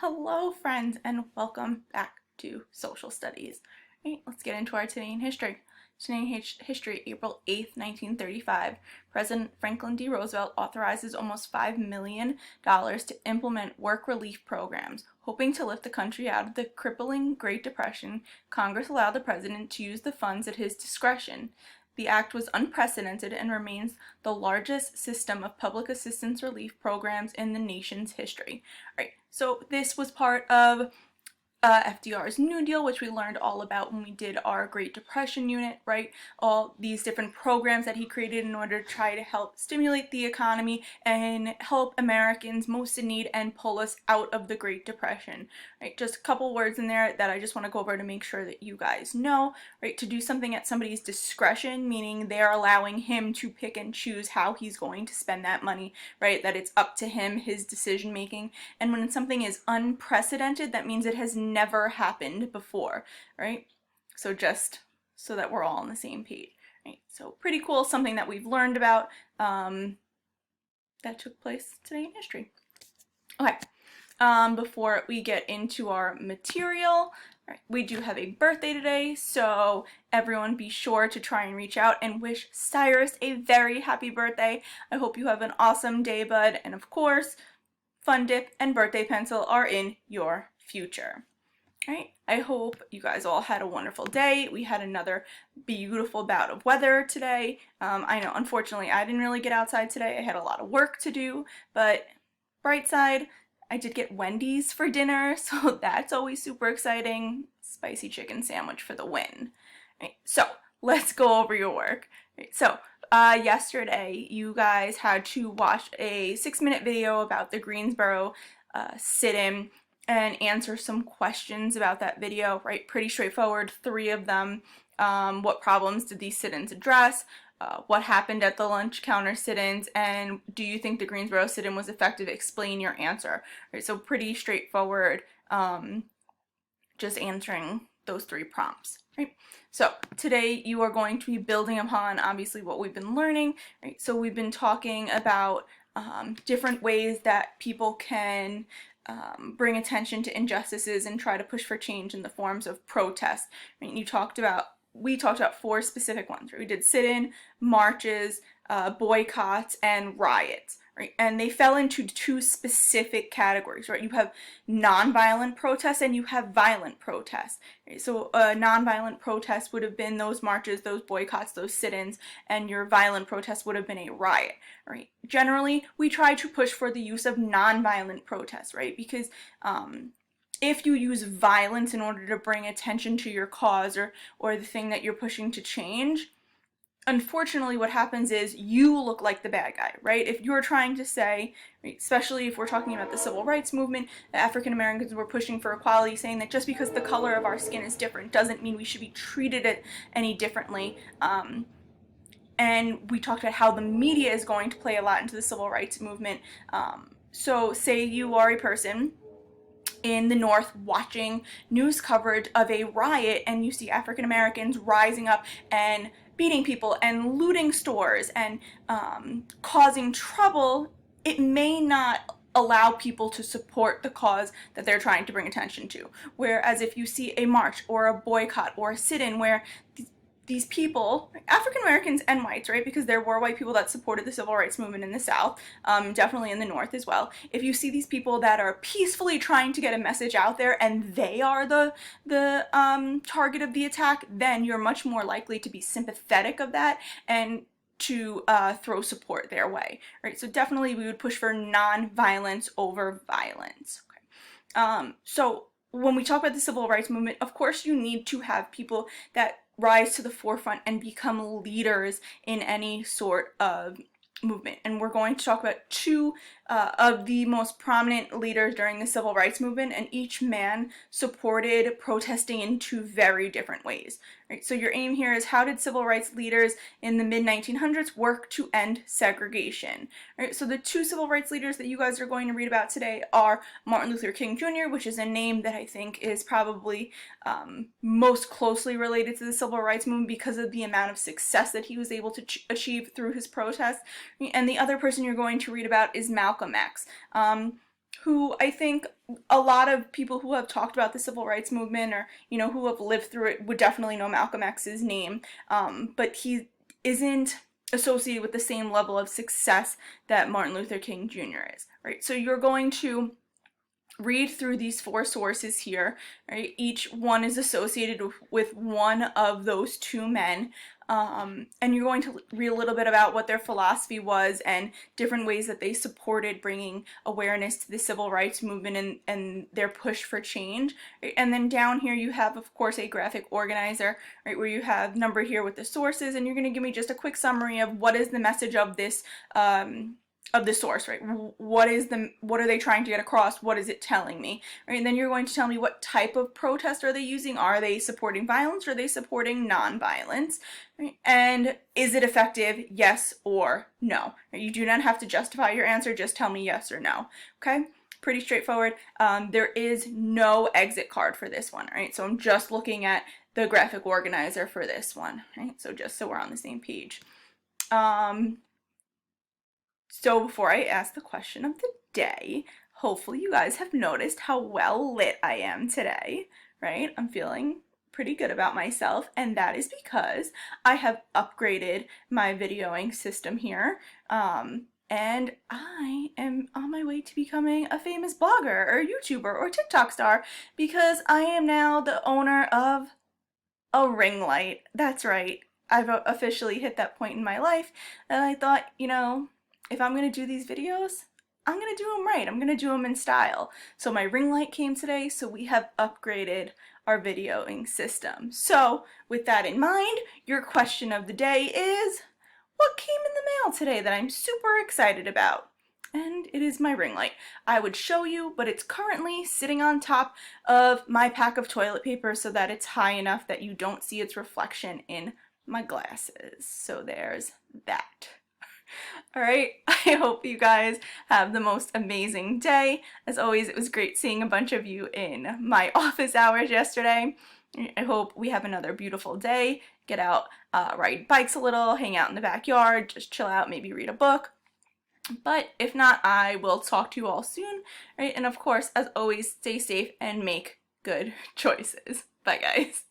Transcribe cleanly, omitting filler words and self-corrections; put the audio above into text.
Hello friends and welcome back to Social Studies. All right, let's get into our Today in History. Today in History, April 8th, 1935, President Franklin D. Roosevelt authorizes almost $5 million to implement work relief programs. Hoping to lift the country out of the crippling Great Depression, Congress allowed the president to use the funds at his discretion. The act was unprecedented and remains the largest system of public assistance relief programs in the nation's history. All right, so this was part of FDR's New Deal, which we learned all about when we did our Great Depression unit, right? All these different programs that he created in order to try to help stimulate the economy and help Americans most in need and pull us out of the Great Depression, right? Just a couple words in there that I just want to go over to make sure that you guys know, right? To do something at somebody's discretion, meaning they're allowing him to pick and choose how he's going to spend that money, right? That it's up to him, his decision making. And when something is unprecedented, that means it has never happened before, right? So just so that we're all on the same page, right? So pretty cool, something that we've learned about that took place today in history. Okay, before we get into our material, right, we do have a birthday today, so everyone be sure to try and reach out and wish Cyrus a very happy birthday. I hope you have an awesome day, bud, and of course, Fun Dip and Birthday Pencil are in your future. Right? I hope you guys all had a wonderful day. We had another beautiful bout of weather today. I know, unfortunately, I didn't really get outside today. I had a lot of work to do, but bright side, I did get Wendy's for dinner, so that's always super exciting. Spicy chicken sandwich for the win. Right, so let's go over your work. Right, so yesterday, you guys had to watch a 6-minute video about the Greensboro sit-in and answer some questions about that video, right? Pretty straightforward, 3 of them. What problems did these sit-ins address? What happened at the lunch counter sit-ins? And do you think the Greensboro sit-in was effective? Explain your answer. Right, so pretty straightforward, just answering those 3 prompts, right? So today you are going to be building upon, obviously, what we've been learning, right? So we've been talking about different ways that people can bring attention to injustices and try to push for change in the forms of protest. Right? We talked about 4 specific ones. Right? We did sit-in, marches, boycotts, and riots. Right? And they fell into 2 specific categories. Right? You have nonviolent protests and you have violent protests. Right? So nonviolent protests would have been those marches, those boycotts, those sit-ins, and your violent protest would have been a riot. Right? Generally, we try to push for the use of nonviolent protests, right? Because if you use violence in order to bring attention to your cause or the thing that you're pushing to change, unfortunately what happens is you look like the bad guy, right? If you're trying to say, especially if we're talking about the civil rights movement, that African Americans were pushing for equality, saying that just because the color of our skin is different doesn't mean we should be treated any differently. And we talked about how the media is going to play a lot into the civil rights movement. So say you are a person in the North watching news coverage of a riot and you see African Americans rising up and beating people and looting stores and causing trouble, it may not allow people to support the cause that they're trying to bring attention to. Whereas if you see a march or a boycott or a sit-in where these people, African Americans and whites, right, because there were white people that supported the civil rights movement in the South, definitely in the North as well. If you see these people that are peacefully trying to get a message out there and they are the target of the attack, then you're much more likely to be sympathetic of that and to throw support their way, right? So definitely we would push for non-violence over violence. Okay. So when we talk about the civil rights movement, of course you need to have people that rise to the forefront and become leaders in any sort of movement. And we're going to talk about 2 of the most prominent leaders during the civil rights movement, and each man supported protesting in 2 very different ways. Right? So your aim here is, how did civil rights leaders in the mid-1900s work to end segregation? Right? So the 2 civil rights leaders that you guys are going to read about today are Martin Luther King Jr., which is a name that I think is probably most closely related to the civil rights movement because of the amount of success that he was able to achieve through his protests. And the other person you're going to read about is Malcolm X. who I think a lot of people who have talked about the civil rights movement, or, you know, who have lived through it, would definitely know Malcolm X's name, but he isn't associated with the same level of success that Martin Luther King Jr. is, right? So you're going to read through these 4 sources here, right? Each one is associated with one of those 2 men, and you're going to read a little bit about what their philosophy was and different ways that they supported bringing awareness to the civil rights movement and their push for change, right? And then down here you have, of course, a graphic organizer, right, where you have number here with the sources, and you're going to give me just a quick summary of what is the message of this of the source, right? What are they trying to get across? What is it telling me, right? And then you're going to tell me what type of protest are they using? Are they supporting violence, or are they supporting non-violence, right? And is it effective? Yes or no. You do not have to justify your answer, just tell me yes or no, okay? Pretty straightforward. There is no exit card for this one, right? So I'm just looking at the graphic organizer for this one, right? So just so we're on the same page. So before I ask the question of the day, hopefully you guys have noticed how well lit I am today, right? I'm feeling pretty good about myself, and that is because I have upgraded my videoing system here, and I am on my way to becoming a famous blogger or YouTuber or TikTok star, because I am now the owner of a ring light. That's right. I've officially hit that point in my life, and I thought, you know, if I'm going to do these videos, I'm going to do them right. I'm going to do them in style. So my ring light came today, so we have upgraded our videoing system. So with that in mind, your question of the day is, what came in the mail today that I'm super excited about? And it is my ring light. I would show you, but it's currently sitting on top of my pack of toilet paper so that it's high enough that you don't see its reflection in my glasses. So there's that. All right, I hope you guys have the most amazing day. As always, it was great seeing a bunch of you in my office hours yesterday. I hope we have another beautiful day. Get out, ride bikes a little, hang out in the backyard, just chill out, maybe read a book. But if not, I will talk to you all soon, right? And of course, as always, stay safe and make good choices. Bye, guys.